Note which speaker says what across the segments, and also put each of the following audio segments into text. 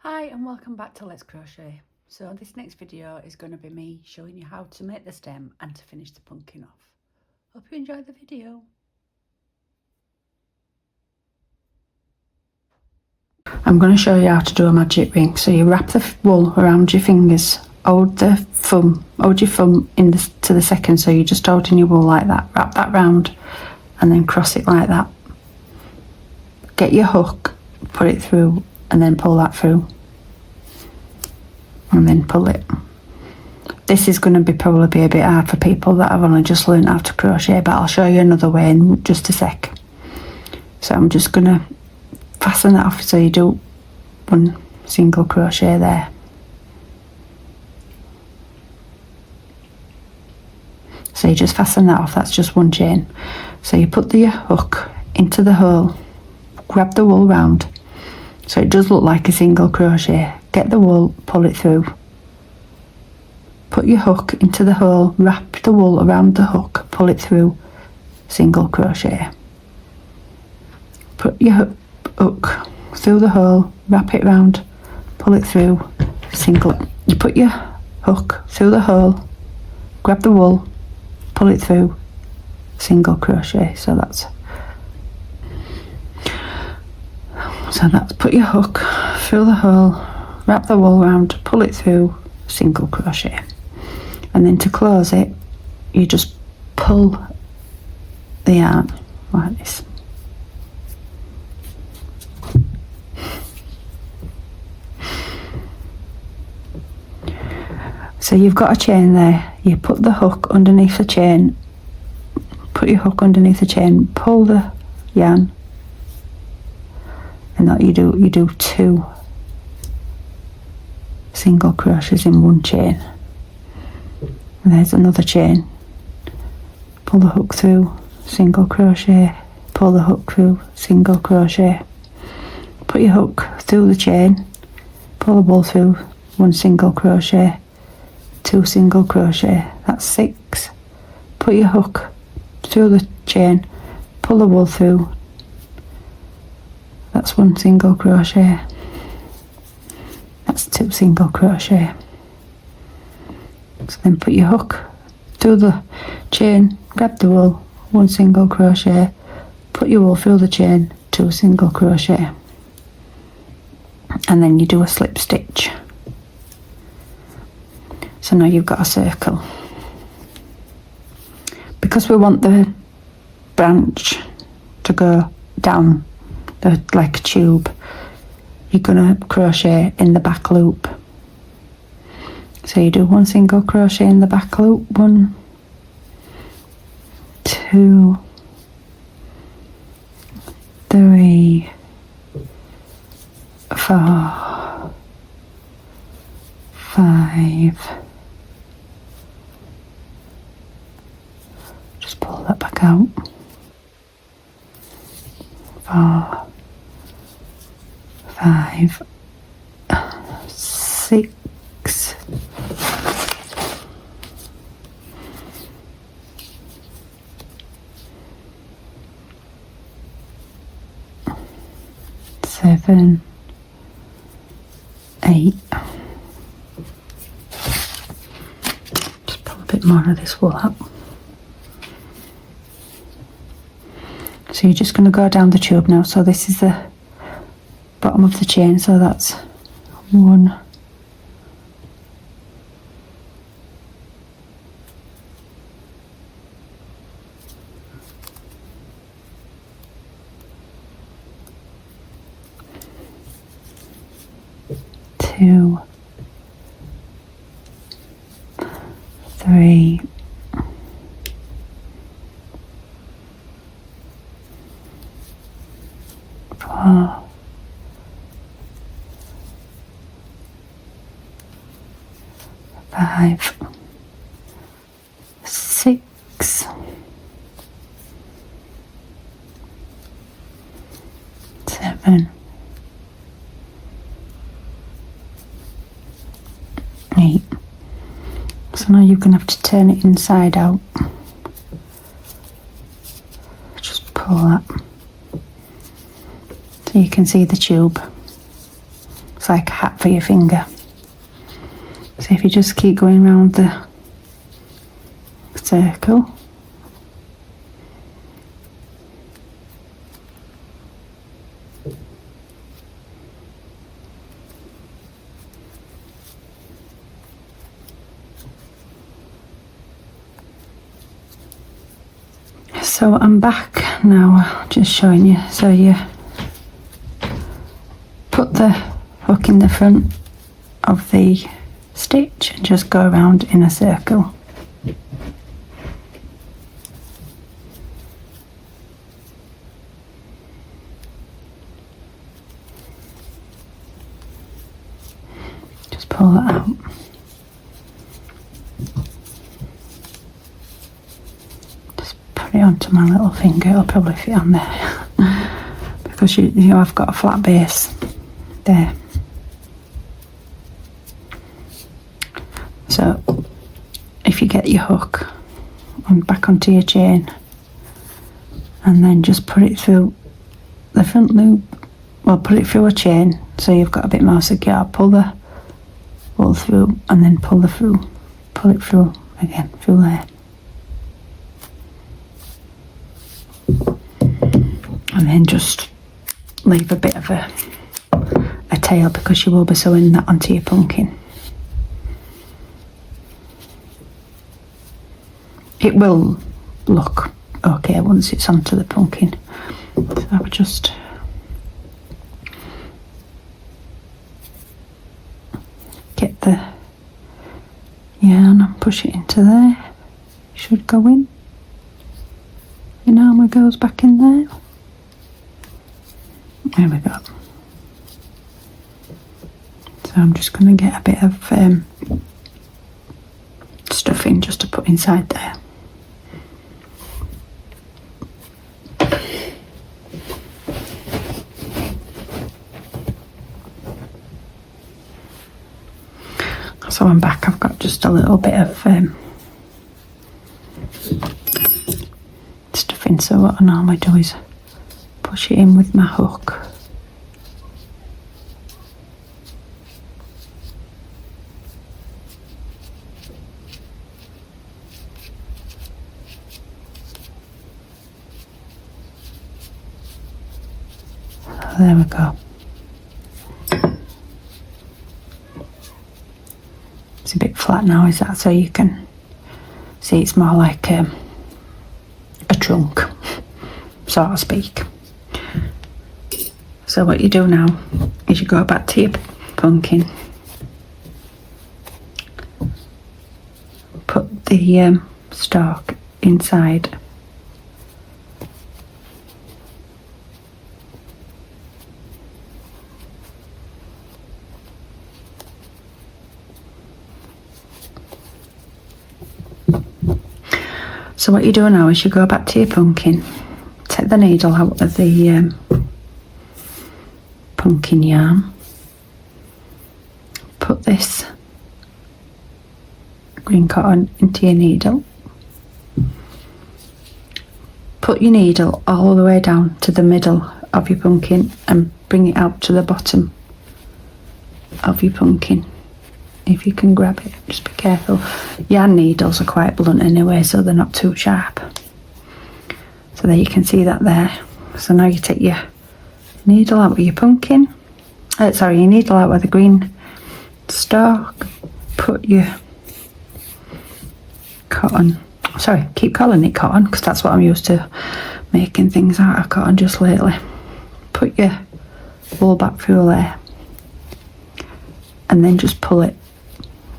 Speaker 1: Hi and welcome back to Let's Crochet. So this next video is going to be me showing you how to make the stem and to finish the pumpkin off. Hope you enjoy the video. I'm going to show you how to do a magic ring. So you wrap the wool around your fingers, hold your thumb to the second, so you're just holding your wool like that, wrap that round and then cross it like that. Get your hook, put it through and then pull that through. And then pull it. This is going to probably be a bit hard for people that have only just learned how to crochet, but I'll show you another way in just a sec. So I'm just going to fasten that off, so you do one single crochet there. So you just fasten that off, that's just one chain. So you put the hook into the hole, grab the wool round, so it does look like a single crochet. Get the wool, pull it through. Put your hook into the hole, wrap the wool around the hook, pull it through, single crochet. Put your hook through the hole, wrap it round, pull it through, single. You put your hook through the hole, grab the wool, pull it through, single crochet. So that's put your hook through the hole, wrap the wool round, pull it through, single crochet. And then to close it, you just pull the yarn like this. So you've got a chain there, you put the hook underneath the chain, put your hook underneath the chain, pull the yarn, and that you do two single crochets in one chain. And there's another chain. Pull the hook through, single crochet, pull the hook through, single crochet. Put your hook through the chain, pull the wool through, one single crochet, two single crochet, that's 6. Put your hook through the chain, pull the wool through, that's one single crochet, that's 2 single crochet. So then put your hook through the chain, grab the wool, one single crochet, put your wool through the chain, 2 single crochet, and then you do a slip stitch. So now you've got a circle. Because we want the branch to go down like a tube, you're going to crochet in the back loop. So you do one single crochet in the back loop, 1, 2, 3, 4, 5. Just pull that back out. 4, 5, 6, 7, 8. Just pull a bit more of this wool up. So you're just going to go down the tube now. So this is the bottom of the chain, so that's 1, 2, 3, 4, 5, 6, 7, 8. So now you're going to have to turn it inside out. Just pull that so you can see the tube. It's like a hat for your finger. So if you just keep going around the circle, so I'm back now, just showing you. So you put the hook in the front of the stitch and just go around in a circle. Just pull that out. Just put it onto my little finger. It'll probably fit on there because you know I've got a flat base there. So if you get your hook and back onto your chain and then just put it through the front loop, well, put it through a chain so you've got a bit more secure. Pull the wool through and then pull it through again through there, and then just leave a bit of a tail because you will be sewing that onto your pumpkin. It will look okay once it's onto the pumpkin. So I would just get the yarn and push it into there. It should go in. Your armour goes back in there. There we go. So I'm just going to get a bit of stuffing just to put inside there. So I'm back, I've got just a little bit of stuffing, so what I normally do is push it in with my hook. There we go. It's a bit flat now, is that? So you can see it's more like a trunk, so to speak. So what you do now is you go back to your pumpkin, put the stalk inside, so what you do now is you go back to your pumpkin, take the needle out of the pumpkin yarn, put this green cotton into your needle, put your needle all the way down to the middle of your pumpkin and bring it out to the bottom of your pumpkin. If you can grab it, just be careful. Yarn needles are quite blunt anyway, so they're not too sharp. So there you can see that there. So now you take your needle out of your pumpkin, your needle out of the green stalk, put your cotton, keep calling it cotton because that's what I'm used to making things out of cotton just lately. Put your wool back through there and then just pull it.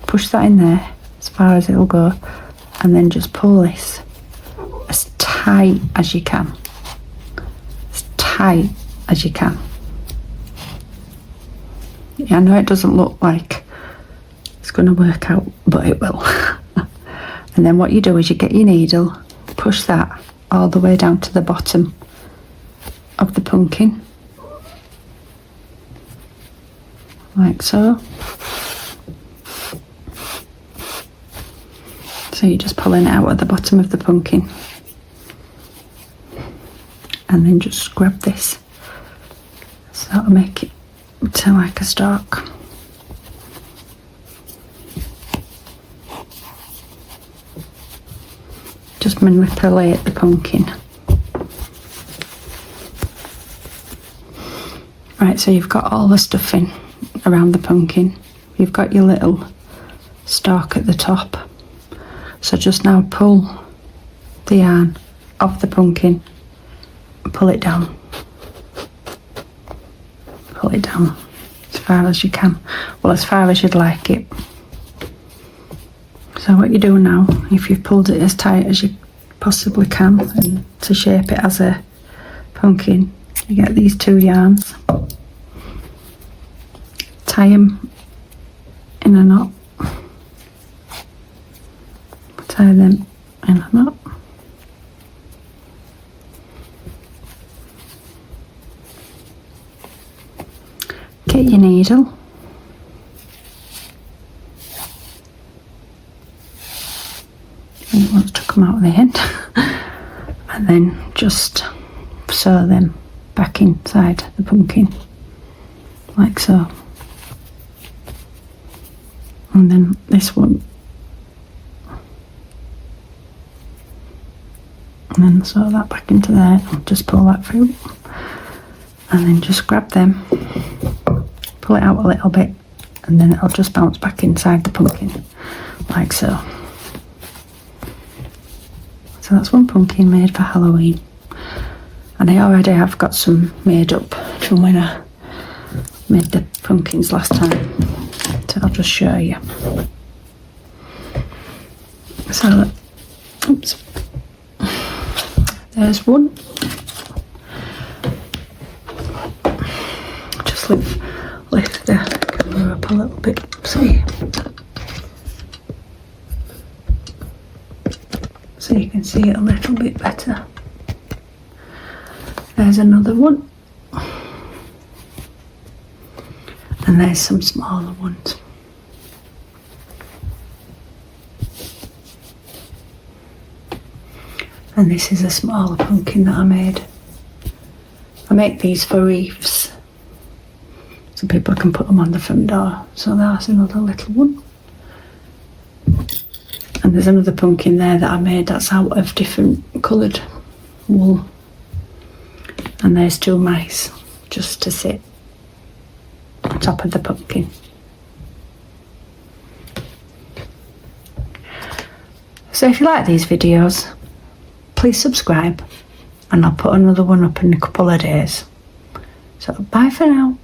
Speaker 1: Push that in there as far as it'll go and then just pull this as tight as you can. As tight as you can. Yeah, I know it doesn't look like it's going to work out, but it will. And then what you do is you get your needle, push that all the way down to the bottom of the pumpkin. Like so. So you're just pulling it out at the bottom of the pumpkin. And then just grab this. So that'll make it to like a stalk. Just manipulate the pumpkin. Right, so you've got all the stuffing around the pumpkin. You've got your little stalk at the top. So just now pull the yarn off the pumpkin and pull it down. Pull it down as far as you can. Well, as far as you'd like it. So what you do now, if you've pulled it as tight as you possibly can and to shape it as a pumpkin, you get these two yarns, tie them in a knot, tie them in a knot, get your needle, and it wants to come out the end, and then just sew them back inside the pumpkin like so. And then this one, and then sew that back into there and just pull that through, and then just grab them, pull it out a little bit, and then it'll just bounce back inside the pumpkin like so. So that's one pumpkin made for Halloween, and I already have got some made up from when I made the pumpkins last time, so I'll just show you. So, oops, there's one. Just lift the camera up a little bit, so you can see it a little bit better. There's another one, and there's some smaller ones. And this is a smaller pumpkin that I made. I make these for wreaths, so people can put them on the front door. So that's another little one. And there's another pumpkin there that I made that's out of different coloured wool. And there's two mice just to sit on top of the pumpkin. So if you like these videos, please subscribe, and I'll put another one up in a couple of days. So bye for now.